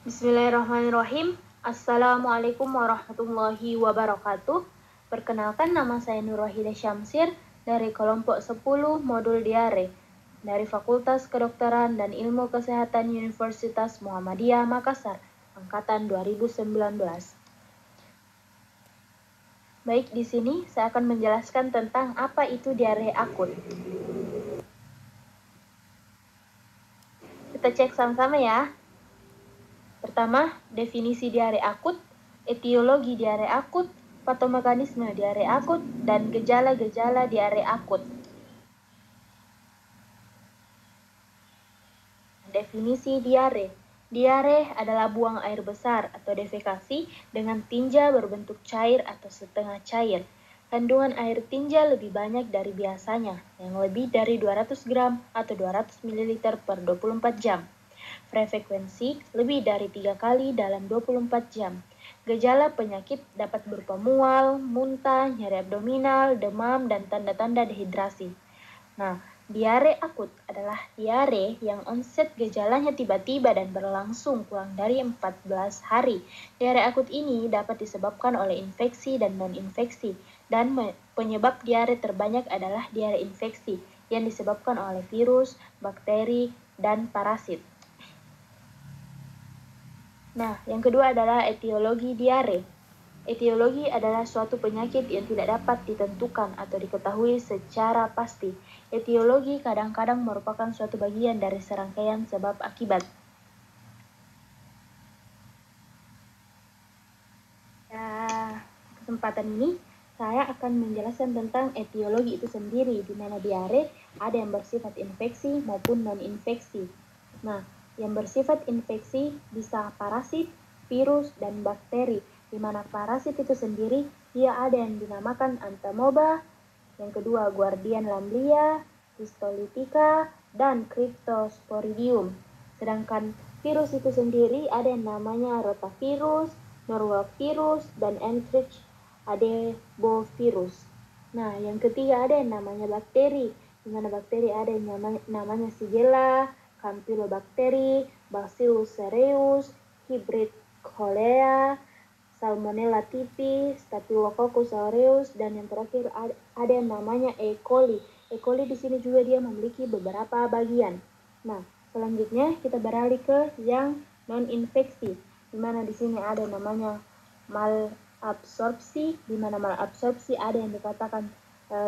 Bismillahirrahmanirrahim. Assalamualaikum warahmatullahi wabarakatuh. Perkenalkan, nama saya Nurwahida Syamsir dari kelompok 10 modul diare dari Fakultas Kedokteran dan Ilmu Kesehatan Universitas Muhammadiyah Makassar, angkatan 2019. Baik, di sini saya akan menjelaskan tentang apa itu diare akut. Kita cek sama-sama ya. Pertama, definisi diare akut, etiologi diare akut, patomekanisme diare akut, dan gejala-gejala diare akut. Definisi diare. Diare adalah buang air besar atau defekasi dengan tinja berbentuk cair atau setengah cair. Kandungan air tinja lebih banyak dari biasanya, yang lebih dari 200 gram atau 200 ml per 24 jam. Frekuensi lebih dari 3 kali dalam 24 jam. Gejala penyakit dapat berupa mual, muntah, nyeri abdominal, demam, dan tanda-tanda dehidrasi. Nah, diare akut adalah diare yang onset gejalanya tiba-tiba dan berlangsung kurang dari 14 hari. Diare akut ini dapat disebabkan oleh infeksi dan non-infeksi, dan penyebab diare terbanyak adalah diare infeksi yang disebabkan oleh virus, bakteri, dan parasit. Nah, yang kedua adalah etiologi diare. Etiologi adalah suatu penyakit yang tidak dapat ditentukan atau diketahui secara pasti. Etiologi kadang-kadang merupakan suatu bagian dari serangkaian sebab akibat. Kesempatan ini saya akan menjelaskan tentang etiologi itu sendiri, di mana diare ada yang bersifat infeksi maupun non-infeksi. Nah, yang bersifat infeksi bisa parasit, virus, dan bakteri, di mana parasit itu sendiri dia ada yang dinamakan Entamoeba, yang kedua Guardian Lamblia, Histolytica, dan Cryptosporidium. Sedangkan virus itu sendiri ada yang namanya rotavirus, norovirus, dan anthrax adenovirus. Nah, yang ketiga ada yang namanya bakteri, di mana bakteri ada yang namanya Shigella, Campylobacter, Bacillus cereus, hibrid cholera, Salmonella typhi, Staphylococcus aureus, dan yang terakhir ada yang namanya E. coli. E. coli di sini juga dia memiliki beberapa bagian. Nah, selanjutnya kita beralih ke yang non-infeksi, di mana di sini ada namanya malabsorpsi, di mana malabsorpsi ada yang dikatakan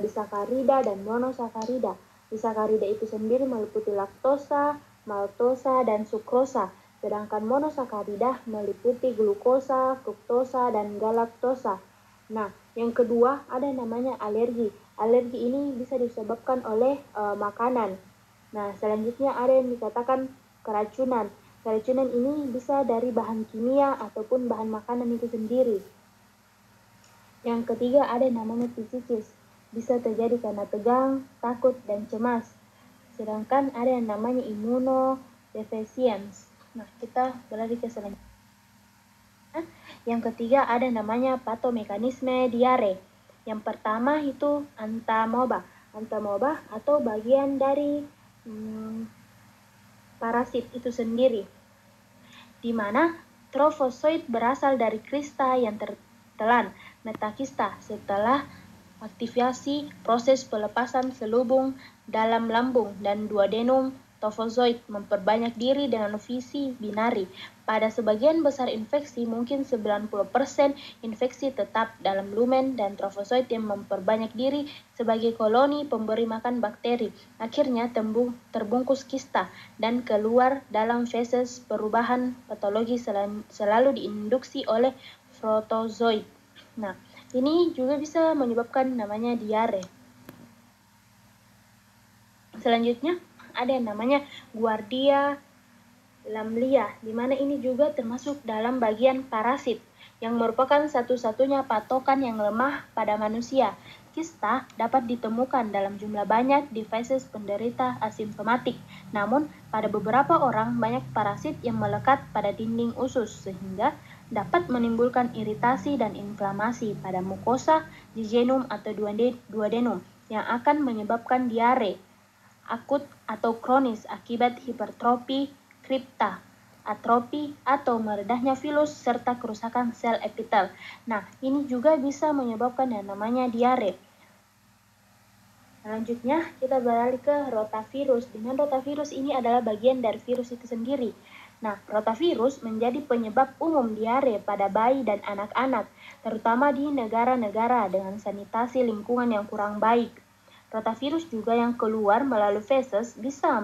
disakarida dan monosakarida. Disakarida itu sendiri meliputi laktosa, maltosa, dan sukrosa. Sedangkan monosakarida meliputi glukosa, fruktosa, dan galaktosa. Nah, yang kedua ada namanya alergi. Alergi ini bisa disebabkan oleh makanan. Nah, selanjutnya ada yang dikatakan keracunan. Keracunan ini bisa dari bahan kimia ataupun bahan makanan itu sendiri. Yang ketiga ada yang namanya psikis. Bisa terjadi karena tegang, takut, dan cemas. Sedangkan ada yang namanya immunodeficiency. Nah, kita beralih ke selanjutnya. Yang ketiga ada namanya patomekanisme diare. Yang pertama itu Entamoeba. Entamoeba atau bagian dari parasit itu sendiri, di mana trofozoid berasal dari krista yang tertelan metakista setelah aktivasi proses pelepasan selubung dalam lambung dan duodenum. Trofozoid memperbanyak diri dengan visi binari. Pada sebagian besar infeksi, mungkin 90% infeksi tetap dalam lumen dan trofozoid yang memperbanyak diri sebagai koloni pemberi makan bakteri. Akhirnya terbungkus kista dan keluar dalam feses. Perubahan patologi selalu diinduksi oleh protozoid. Nah, ini juga bisa menyebabkan namanya diare. Selanjutnya ada yang namanya Guardia Lamblia, di mana ini juga termasuk dalam bagian parasit yang merupakan satu-satunya patokan yang lemah pada manusia. Kista dapat ditemukan dalam jumlah banyak di feses penderita asimptomatik. Namun, pada beberapa orang banyak parasit yang melekat pada dinding usus sehingga dapat menimbulkan iritasi dan inflamasi pada mukosa, jejunum atau duodenum yang akan menyebabkan diare akut atau kronis akibat hipertrofi kripta. atrofi, atau meredahnya vilus, serta kerusakan sel epitel. Nah, ini juga bisa menyebabkan yang namanya diare. Selanjutnya, kita beralih ke rotavirus. Dengan rotavirus ini adalah bagian dari virus itu sendiri. Nah, rotavirus menjadi penyebab umum diare pada bayi dan anak-anak, terutama di negara-negara dengan sanitasi lingkungan yang kurang baik. Rotavirus juga yang keluar melalui feses bisa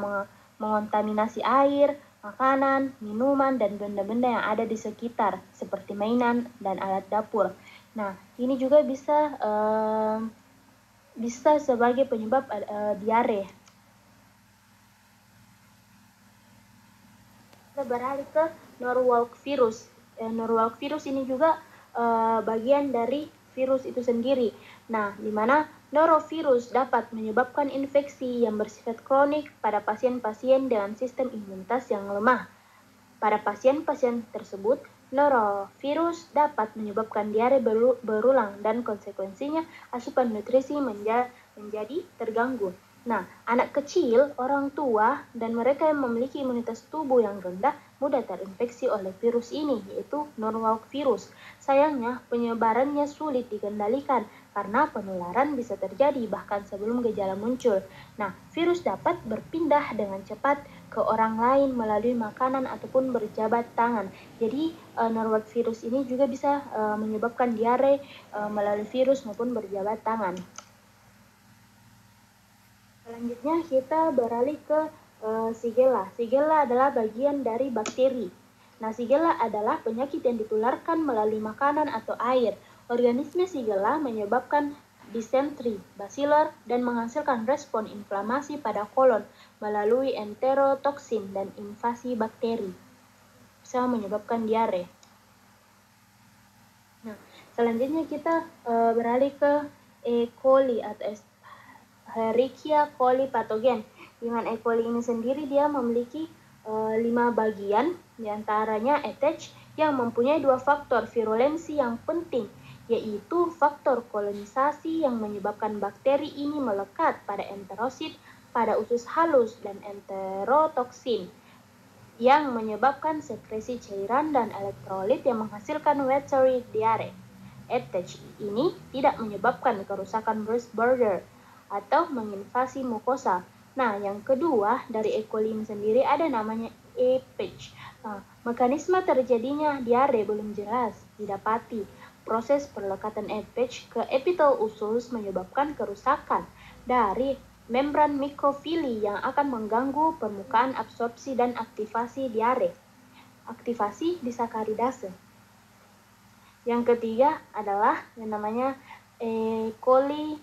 mengontaminasi air, makanan, minuman, dan benda-benda yang ada di sekitar, seperti mainan dan alat dapur. Nah, ini juga bisa sebagai penyebab diare. Kita beralih ke Norwalk virus. Norwalk virus ini juga bagian dari virus itu sendiri. Nah, di mana norovirus dapat menyebabkan infeksi yang bersifat kronik pada pasien-pasien dengan sistem imunitas yang lemah. Pada pasien-pasien tersebut, norovirus dapat menyebabkan diare berulang dan konsekuensinya asupan nutrisi menjadi terganggu. Nah, anak kecil, orang tua, dan mereka yang memiliki imunitas tubuh yang rendah mudah terinfeksi oleh virus ini, yaitu Norwalk virus. Sayangnya, penyebarannya sulit dikendalikan karena penularan bisa terjadi bahkan sebelum gejala muncul. Nah, virus dapat berpindah dengan cepat ke orang lain melalui makanan ataupun berjabat tangan. Jadi, Norwalk virus ini juga bisa menyebabkan diare melalui virus maupun berjabat tangan. Selanjutnya kita beralih ke Shigella. Shigella adalah bagian dari bakteri. Nah, Shigella adalah penyakit yang ditularkan melalui makanan atau air. Organisme Shigella menyebabkan disentri, basiler, dan menghasilkan respon inflamasi pada kolon melalui enterotoksin dan invasi bakteri. Bisa menyebabkan diare. Nah, selanjutnya kita beralih ke E. coli atau Escherichia coli patogen. Dengan E. coli ini sendiri dia memiliki 5 bagian, diantaranya attach yang mempunyai 2 faktor virulensi yang penting, yaitu faktor kolonisasi yang menyebabkan bakteri ini melekat pada enterosit pada usus halus dan enterotoksin yang menyebabkan sekresi cairan dan elektrolit yang menghasilkan watery diare. Attach ini tidak menyebabkan kerusakan burst border atau menginvasi mukosa. Nah, yang kedua dari E. coli sendiri ada namanya E-patch. Nah, mekanisme terjadinya diare belum jelas didapati. Proses perlekatan E-patch ke epitel usus menyebabkan kerusakan dari membran mikrofili yang akan mengganggu permukaan absorpsi dan aktivasi diare. Aktivasi disakaridase. Yang ketiga adalah yang namanya E. coli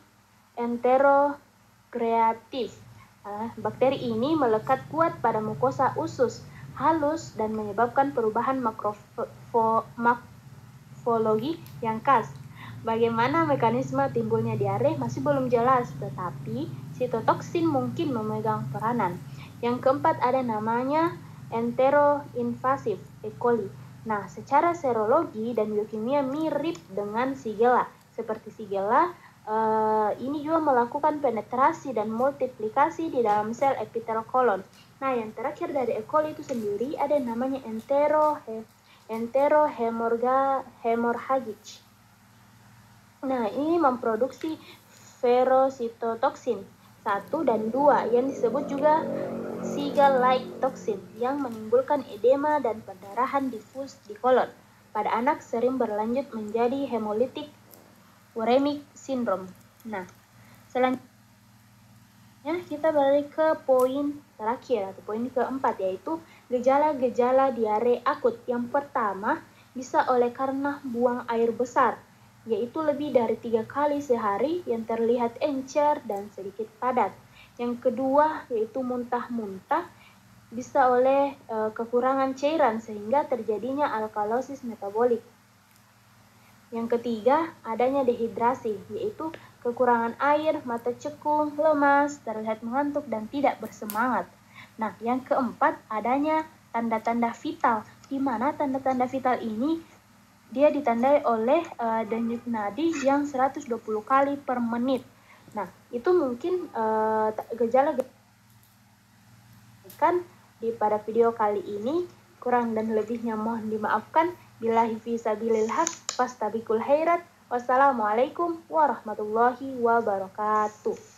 enterocreative. Bakteri ini melekat kuat pada mukosa usus halus dan menyebabkan perubahan morfologi yang khas. Bagaimana mekanisme timbulnya diare masih belum jelas, tetapi sitotoksin mungkin memegang peranan. Yang keempat ada namanya enteroinvasive E. coli. Nah, secara serologi dan biokimia mirip dengan Shigella. Seperti Shigella, ini juga melakukan penetrasi dan multiplikasi di dalam sel epitel kolon. Nah, yang terakhir dari E. coli itu sendiri ada namanya enterohemorrhagic. Nah, ini memproduksi ferositotoksin 1 dan 2 yang disebut juga Shigella-like toxin yang menimbulkan edema dan perdarahan difus di kolon. Pada anak sering berlanjut menjadi hemolytic uremic syndrome. Nah, selanjutnya kita balik ke poin terakhir atau poin keempat, yaitu gejala-gejala diare akut. Yang pertama bisa oleh karena buang air besar, yaitu lebih dari 3 kali sehari yang terlihat encer dan sedikit padat. Yang kedua yaitu muntah-muntah, bisa oleh kekurangan cairan sehingga terjadinya alkalosis metabolik. Yang ketiga, adanya dehidrasi, yaitu kekurangan air, mata cekung, lemas, terlihat mengantuk, dan tidak bersemangat. Nah, yang keempat, adanya tanda-tanda vital, di mana tanda-tanda vital ini dia ditandai oleh denyut nadi yang 120 kali per menit. Nah, itu mungkin gejala kan pada video kali ini. Kurang dan lebihnya mohon dimaafkan. Billahi fi sabilil haq, fastabiqul khairat. Wassalamualaikum warahmatullahi wabarakatuh.